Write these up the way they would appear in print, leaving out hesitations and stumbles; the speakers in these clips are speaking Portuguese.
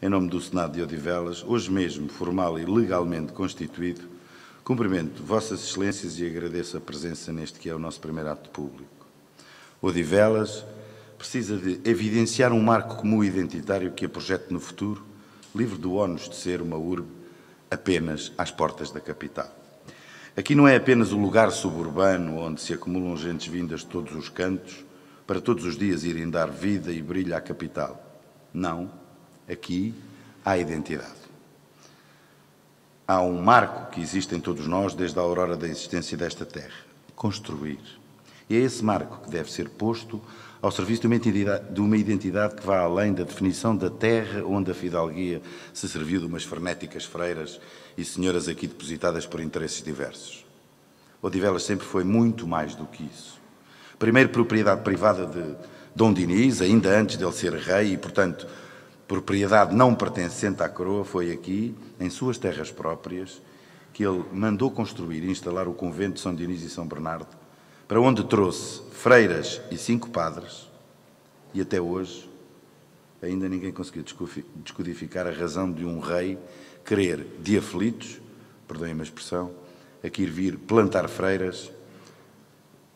em nome do Senado de Odivelas, hoje mesmo formal e legalmente constituído, cumprimento Vossas Excelências e agradeço a presença neste que é o nosso primeiro ato público. Odivelas precisa de evidenciar um marco comum identitário que a projete no futuro, livre do ónus de ser uma urbe apenas às portas da capital. Aqui não é apenas o lugar suburbano onde se acumulam gentes vindas de todos os cantos para todos os dias irem dar vida e brilho à capital. Não, aqui há identidade. Há um marco que existe em todos nós desde a aurora da existência desta terra: construir. E é esse marco que deve ser posto ao serviço de uma identidade que vá além da definição da terra onde a fidalguia se serviu de umas frenéticas freiras e senhoras aqui depositadas por interesses diversos. Odivelas sempre foi muito mais do que isso. Primeiro propriedade privada de Dom Dinis, ainda antes dele ser rei e, portanto, propriedade não pertencente à coroa, foi aqui, em suas terras próprias, que ele mandou construir e instalar o convento de São Dionísio e São Bernardo, para onde trouxe freiras e 5 padres, e até hoje ainda ninguém conseguiu descodificar a razão de um rei querer, de aflitos, perdoem-me a expressão, aqui vir plantar freiras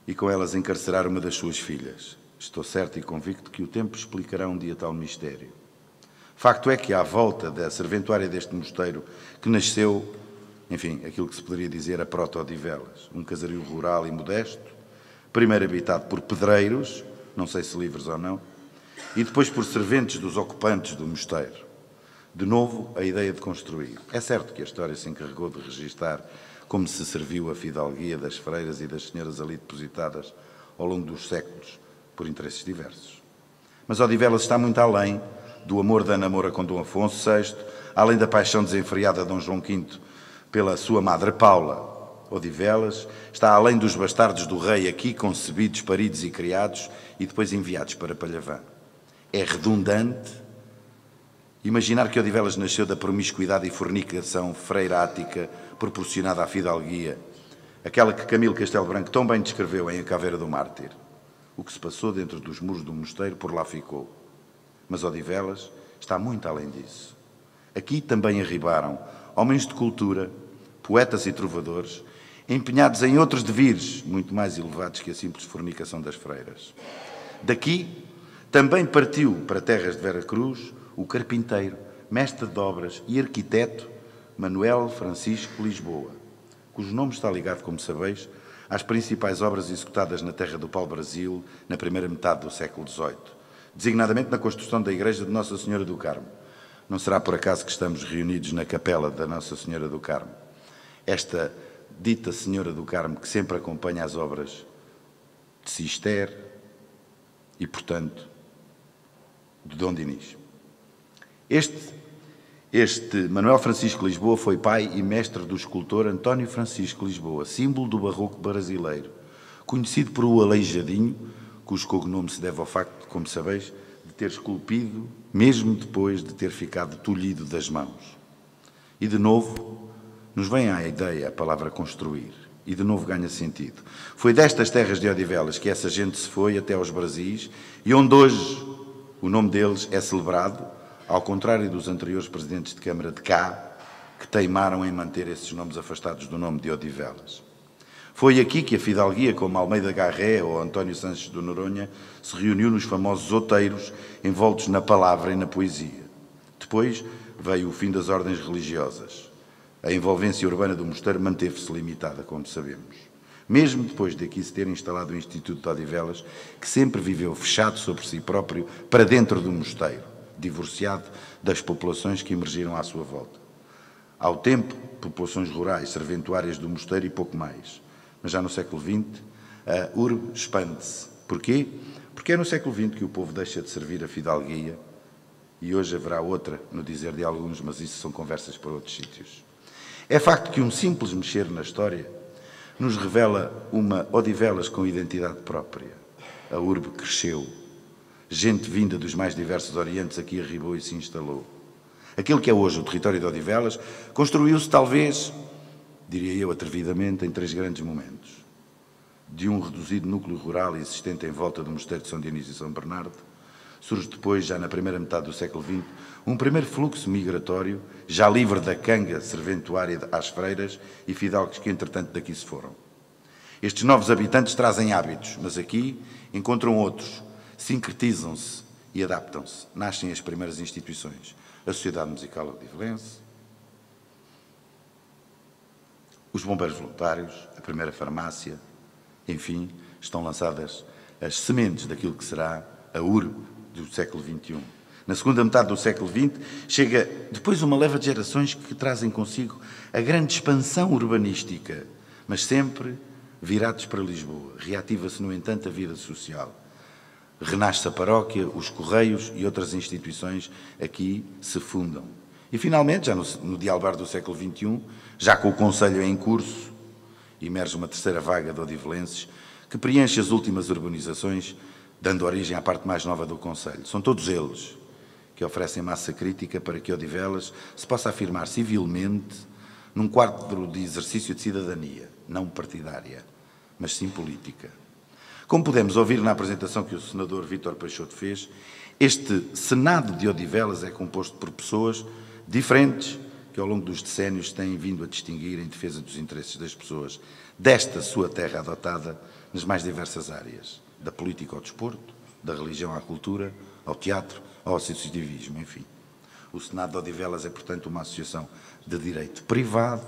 e com elas encarcerar uma das suas filhas. Estou certo e convicto que o tempo explicará um dia tal mistério. Facto é que, à volta da serventuária deste mosteiro, que nasceu, enfim, aquilo que se poderia dizer a proto-Odivelas, um casario rural e modesto, primeiro habitado por pedreiros, não sei se livres ou não, e depois por serventes dos ocupantes do mosteiro. De novo, a ideia de construir. É certo que a história se encarregou de registar como se serviu a fidalguia das freiras e das senhoras ali depositadas ao longo dos séculos, por interesses diversos. Mas Odivelas está muito além do amor da namora com Dom Afonso VI, além da paixão desenfreada de Dom João V pela sua madre Paula. Odivelas está além dos bastardos do rei aqui concebidos, paridos e criados e depois enviados para Palhavã. É redundante imaginar que Odivelas nasceu da promiscuidade e fornicação freirática proporcionada à fidalguia, aquela que Camilo Castelo Branco tão bem descreveu em A Caveira do Mártir. O que se passou dentro dos muros do mosteiro por lá ficou. Mas Odivelas está muito além disso. Aqui também arribaram homens de cultura, poetas e trovadores, empenhados em outros devires muito mais elevados que a simples fornicação das freiras. Daqui também partiu para terras de Veracruz o carpinteiro, mestre de obras e arquiteto Manuel Francisco Lisboa, cujo nome está ligado, como sabeis, às principais obras executadas na terra do pau-brasil na primeira metade do século XVIII, designadamente na construção da igreja de Nossa Senhora do Carmo. Não será por acaso que estamos reunidos na capela da Nossa Senhora do Carmo. Esta dita Senhora do Carmo que sempre acompanha as obras de Cister e, portanto, de Dom Dinis. Este Manuel Francisco Lisboa foi pai e mestre do escultor António Francisco Lisboa, símbolo do barroco brasileiro, conhecido por o Aleijadinho, cujo cognome se deve ao facto, como sabeis, de ter esculpido, mesmo depois de ter ficado tolhido das mãos. E de novo, nos vem à ideia a palavra construir, e de novo ganha sentido. Foi destas terras de Odivelas que essa gente se foi até aos Brasis, e onde hoje o nome deles é celebrado, ao contrário dos anteriores presidentes de Câmara de cá, que teimaram em manter esses nomes afastados do nome de Odivelas. Foi aqui que a fidalguia, como Almeida Garré ou António Sanches do Noronha, se reuniu nos famosos outeiros, envoltos na palavra e na poesia. Depois veio o fim das ordens religiosas. A envolvência urbana do mosteiro manteve-se limitada, como sabemos. Mesmo depois de aqui se ter instalado o Instituto de Odivelas, que sempre viveu fechado sobre si próprio para dentro do mosteiro, divorciado das populações que emergiram à sua volta. Ao tempo, populações rurais, serventuárias do mosteiro e pouco mais. Mas já no século XX, a urbe expande-se. Porquê? Porque é no século XX que o povo deixa de servir a fidalguia e hoje haverá outra, no dizer de alguns, mas isso são conversas para outros sítios. É facto que um simples mexer na história nos revela uma Odivelas com identidade própria. A urbe cresceu. Gente vinda dos mais diversos orientes aqui arribou e se instalou. Aquilo que é hoje o território de Odivelas construiu-se talvez, diria eu atrevidamente, em 3 grandes momentos. De um reduzido núcleo rural existente em volta do mosteiro de São Dionísio e São Bernardo, Surge depois, já na primeira metade do século XX, um primeiro fluxo migratório, já livre da canga serventuária às freiras e fidalgos que, entretanto, daqui se foram. Estes novos habitantes trazem hábitos, mas aqui encontram outros, sincretizam-se e adaptam-se. Nascem as primeiras instituições, a Sociedade Musical Odivelense, os bombeiros voluntários, a primeira farmácia, enfim, estão lançadas as sementes daquilo que será a urbe do século XXI. Na segunda metade do século XX, chega depois uma leva de gerações que trazem consigo a grande expansão urbanística, mas sempre virados para Lisboa. Reativa-se, no entanto, a vida social. Renasce a paróquia, os correios e outras instituições aqui se fundam. E, finalmente, já no dialbar do século XXI, já com o Conselho em curso, emerge uma terceira vaga de odivelenses que preenche as últimas urbanizações, dando origem à parte mais nova do Conselho. São todos eles que oferecem massa crítica para que Odivelas se possa afirmar civilmente num quadro de exercício de cidadania, não partidária, mas sim política. Como pudemos ouvir na apresentação que o senador Vítor Peixoto fez, este Senado de Odivelas é composto por pessoas diferentes que ao longo dos decénios têm vindo a distinguir em defesa dos interesses das pessoas desta sua terra adotada nas mais diversas áreas, da política ao desporto, da religião à cultura, ao teatro, ao associativismo, enfim. O Senado de Odivelas é, portanto, uma associação de direito privado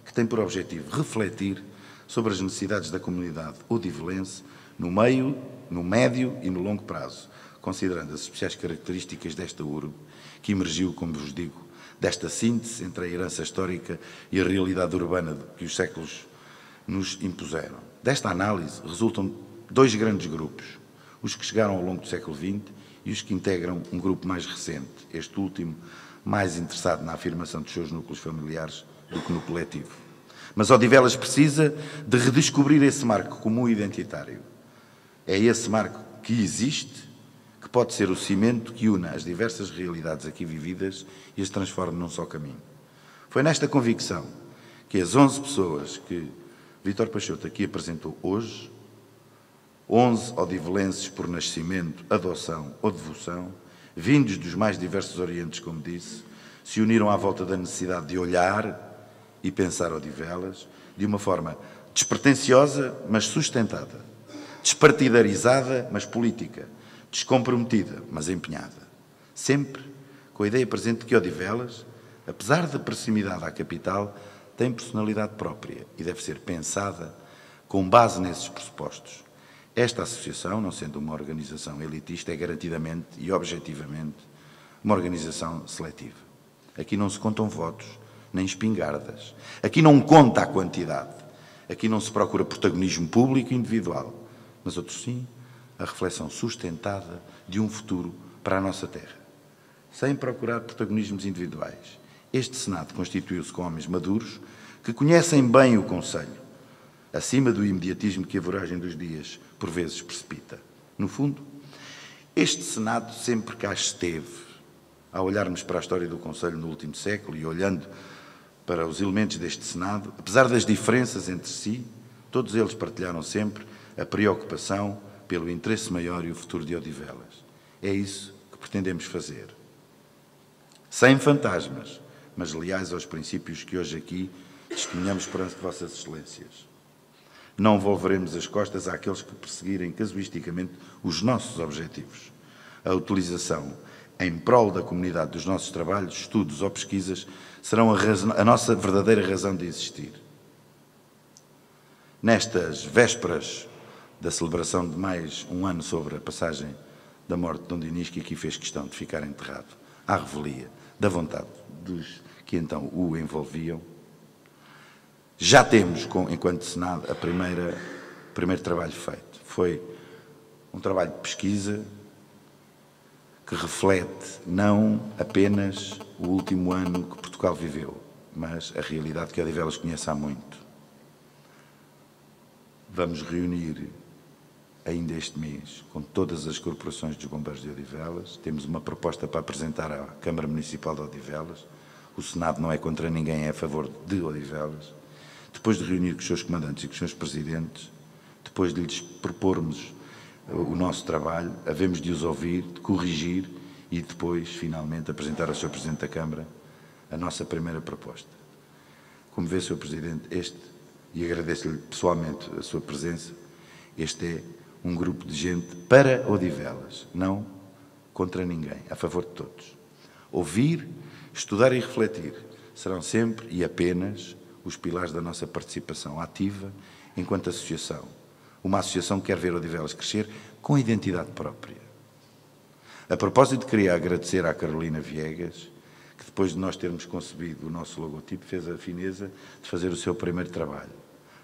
que tem por objetivo refletir sobre as necessidades da comunidade odivelense no médio e no longo prazo, considerando as especiais características desta urbe que emergiu, como vos digo, desta síntese entre a herança histórica e a realidade urbana que os séculos nos impuseram. Desta análise resultam dois grandes grupos, os que chegaram ao longo do século XX e os que integram um grupo mais recente, este último mais interessado na afirmação dos seus núcleos familiares do que no coletivo. Mas Odivelas precisa de redescobrir esse marco comum identitário. É esse marco que existe, que pode ser o cimento que une as diversas realidades aqui vividas e as transforme num só caminho. Foi nesta convicção que as 11 pessoas que Vítor Peixoto aqui apresentou hoje, 11 odivelenses por nascimento, adoção ou devoção, vindos dos mais diversos orientes, como disse, se uniram à volta da necessidade de olhar e pensar Odivelas de uma forma despretensiosa, mas sustentada, despartidarizada, mas política, descomprometida, mas empenhada. Sempre com a ideia presente de que Odivelas, apesar da proximidade à capital, tem personalidade própria e deve ser pensada com base nesses pressupostos. Esta associação, não sendo uma organização elitista, é garantidamente e objetivamente uma organização seletiva. Aqui não se contam votos, nem espingardas. Aqui não conta a quantidade. Aqui não se procura protagonismo público e individual, mas outro sim, a reflexão sustentada de um futuro para a nossa terra. Sem procurar protagonismos individuais. Este Senado constituiu-se com homens maduros que conhecem bem o Conselho, acima do imediatismo que a voragem dos dias, por vezes, precipita. No fundo, este Senado sempre cá esteve. Ao olharmos para a história do Conselho no último século e olhando para os elementos deste Senado, apesar das diferenças entre si, todos eles partilharam sempre a preocupação pelo interesse maior e o futuro de Odivelas. É isso que pretendemos fazer. Sem fantasmas, mas leais aos princípios que hoje aqui testemunhamos perante vossas excelências. Não volveremos as costas àqueles que perseguirem casuisticamente os nossos objetivos. A utilização em prol da comunidade dos nossos trabalhos, estudos ou pesquisas serão a nossa verdadeira razão de existir. Nestas vésperas da celebração de mais um ano sobre a passagem da morte de Dom Dinis, que aqui fez questão de ficar enterrado à revelia da vontade dos que então o envolviam, já temos, enquanto Senado, o primeiro trabalho feito. Foi um trabalho de pesquisa que reflete não apenas o último ano que Portugal viveu, mas a realidade que Odivelas conhece há muito. Vamos reunir ainda este mês com todas as corporações dos bombeiros de Odivelas. Temos uma proposta para apresentar à Câmara Municipal de Odivelas. O Senado não é contra ninguém, é a favor de Odivelas. Depois de reunir com os seus comandantes e com os seus presidentes, depois de lhes propormos o nosso trabalho, havemos de os ouvir, de corrigir e depois, finalmente, apresentar ao Sr. Presidente da Câmara a nossa primeira proposta. Como vê, Sr. Presidente, e agradeço-lhe pessoalmente a sua presença, este é um grupo de gente para Odivelas, não contra ninguém, a favor de todos. Ouvir, estudar e refletir serão sempre e apenas os pilares da nossa participação ativa enquanto associação. Uma associação que quer ver Odivelas crescer com identidade própria. A propósito, queria agradecer à Carolina Viegas, que depois de nós termos concebido o nosso logotipo, fez a fineza de fazer o seu primeiro trabalho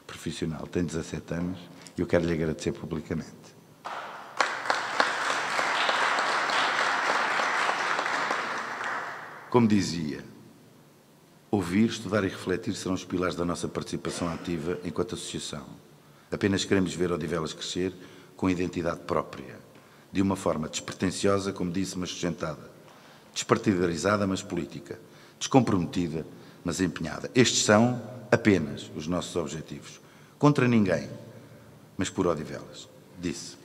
profissional. Tem 17 anos e eu quero lhe agradecer publicamente. Como dizia, ouvir, estudar e refletir serão os pilares da nossa participação ativa enquanto associação. Apenas queremos ver Odivelas crescer com identidade própria, de uma forma despretensiosa, como disse, mas sustentada, despartidarizada, mas política, descomprometida, mas empenhada. Estes são apenas os nossos objetivos. Contra ninguém, mas por Odivelas. Disse.